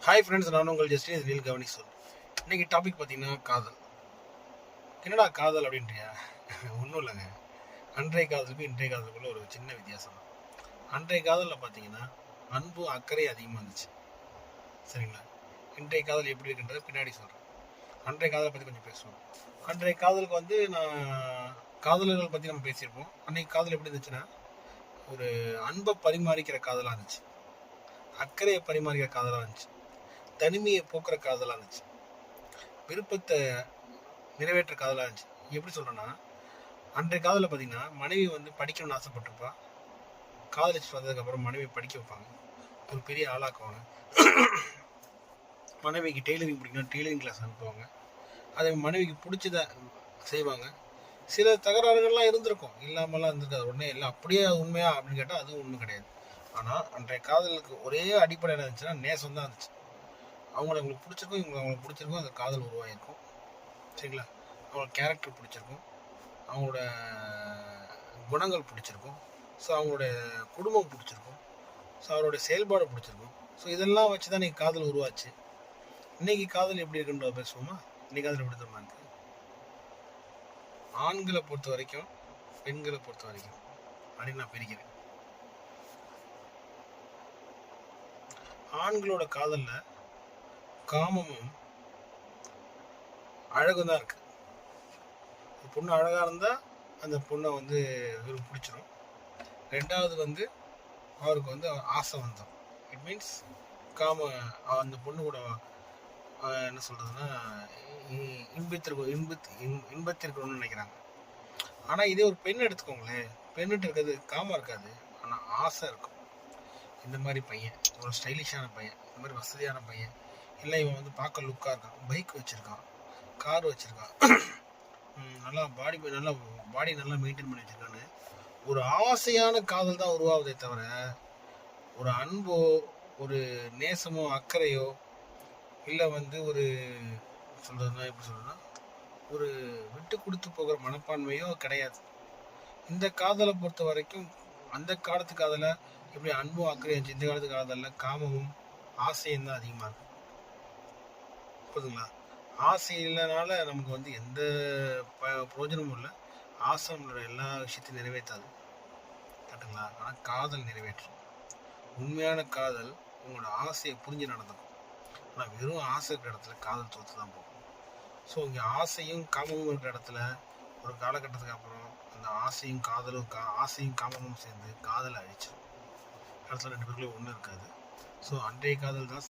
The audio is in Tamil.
ஹாய் ஃப்ரெண்ட்ஸ், நான் உங்கள் ஜஸ்டின் ரீல் கவனி சொல். இன்றைக்கி டாபிக் பார்த்தீங்கன்னா காதல். என்னடா காதல் அப்படின்றியா? ஒன்றும் இல்லைங்க. அன்றைய காதலுக்கும் இன்றைய காதலுக்குள்ள ஒரு சின்ன வித்தியாசம் தான். அன்றைய காதலில் பார்த்தீங்கன்னா அன்பு அக்கறை அதிகமாக இருந்துச்சு, சரிங்களா? இன்றைய காதல் எப்படி இருக்குன்றதை பின்னாடி சொல்கிறேன். அன்றைய காதலை பற்றி கொஞ்சம் பேசுவோம். அன்றைய காதலுக்கு நான் காதலர்கள் பற்றி நம்ம பேசியிருப்போம். அன்றைக்கு காதல் எப்படி இருந்துச்சுன்னா, ஒரு அன்பை பரிமாறிக்கிற காதலாக இருந்துச்சு, அக்கறையை பரிமாறிக்கிற காதலாக இருந்துச்சு, தனிமையை போக்குற காதலாக இருந்துச்சு, விருப்பத்தை நிறைவேற்ற காதலாக இருந்துச்சு. எப்படி சொல்கிறேன்னா, அன்றைய காதலில் பார்த்தீங்கன்னா மனைவி படிக்கணும்னு ஆசைப்பட்டிருப்பா. காதலிச்சு வந்ததுக்கப்புறம் மனைவி படிக்க வைப்பாங்க, ஒரு பெரிய ஆளாக்குவாங்க. மனைவிக்கு டெய்லரிங் பிடிக்கணும், டெய்லரிங் கிளாஸ் அனுப்புவாங்க. அதை மனைவிக்கு பிடிச்சத செய்வாங்க. சில தகராறுகள்லாம் இருந்திருக்கும், இல்லாமலாம் இருந்திருக்காது. உடனே எல்லாம் அப்படியே அது உண்மையா அப்படின்னு கேட்டால் அதுவும் உண்மை கிடையாது. ஆனால் அன்றைய காதலுக்கு ஒரே அடிப்படையில் இருந்துச்சுன்னா நேசம் தான் இருந்துச்சு. அவங்களுக்கு பிடிச்சிருக்கும், அவங்களுக்கு பிடிச்சிருக்கும், அந்த காதல் உருவாகிருக்கும், சரிங்களா? அவங்களோட கேரக்டர் பிடிச்சிருக்கும், அவங்களோட குணங்கள் பிடிச்சிருக்கும், ஸோ அவங்களோட குடும்பம் பிடிச்சிருக்கும், ஸோ அவரோட செயல்பாடு பிடிச்சிருக்கும். ஸோ இதெல்லாம் வச்சு தான் இன்றைக்கி காதல் உருவாச்சு. இன்றைக்கி காதல் எப்படி இருக்குன்ற பேசுவோமா? இன்றைக்கி காதல் எப்படி தருமா இருக்குது? ஆண்களை பொறுத்த வரைக்கும், பெண்களை பொறுத்த வரைக்கும் அப்படின்னு நான் பிரிக்கிறேன். ஆண்களோட காதலில் காமமும் அழகும் தான் இருக்குது. பொண்ணு அழகாக இருந்தால் அந்த பொண்ணை பிடிச்சிரும். ரெண்டாவது அவருக்கு ஆசை வந்துடும். இட் மீன்ஸ் அந்த பொண்ணு கூட என்ன சொல்கிறதுன்னா இன்பத்திற்கணும்னு நினைக்கிறாங்க. ஆனால் இதே ஒரு பெண் எடுத்துக்கோங்களேன், பெண்ணுட்டு இருக்கிறது காமம் இருக்காது, ஆனால் ஆசை இருக்கும். இந்த மாதிரி பையன், ஒரு ஸ்டைலிஷான பையன், இந்த மாதிரி வசதியான பையன், இல்லை இவன் பார்க்க லுக்காக இருக்கான், பைக் வச்சுருக்கான், கார் வச்சுருக்கான், நல்லா பாடி நல்லா மெயின்டைன் பண்ணி வச்சுருக்கான்னு ஒரு ஆசையான காதல் தான் உருவாவதே தவிர, ஒரு அன்போ ஒரு நேசமோ அக்கறையோ இல்லை ஒரு சொல்கிறதுனா எப்படி சொல்கிறதுனா ஒரு விட்டு கொடுத்து போகிற மனப்பான்மையோ கிடையாது. இந்த காதலை பொறுத்த வரைக்கும் அந்த காலத்து காதலை எப்படி அன்பும் அக்கறையும் இருந்துச்சு, இந்த காலத்து காதலில் காமமும் ஆசையும் தான் அதிகமாக இருக்கும். புரியுதுங்களா? ஆசை இல்லைனால நமக்கு எந்த பிரயோஜனமும் இல்லை. ஆசை நம்மளோட எல்லா விஷயத்தையும் நிறைவேற்றாது, கரெக்டுங்களா? ஆனால் காதல் நிறைவேற்றும். உண்மையான காதல் உங்களோட ஆசையை புரிஞ்சு நடந்துக்கும். ஆனால் வெறும் ஆசை இருக்கிற இடத்துல காதல் தோற்று தான் போகும். ஸோ இங்கே ஆசையும் காமமும் இருக்கிற இடத்துல ஒரு காலகட்டத்துக்கு அப்புறம் அந்த ஆசையும் காமமும் சேர்ந்து காதலை அழிச்சிடும். இடத்துல ரெண்டு பேருக்குள்ளே ஒன்றும் இருக்காது. ஸோ அன்றைய காதல் தான்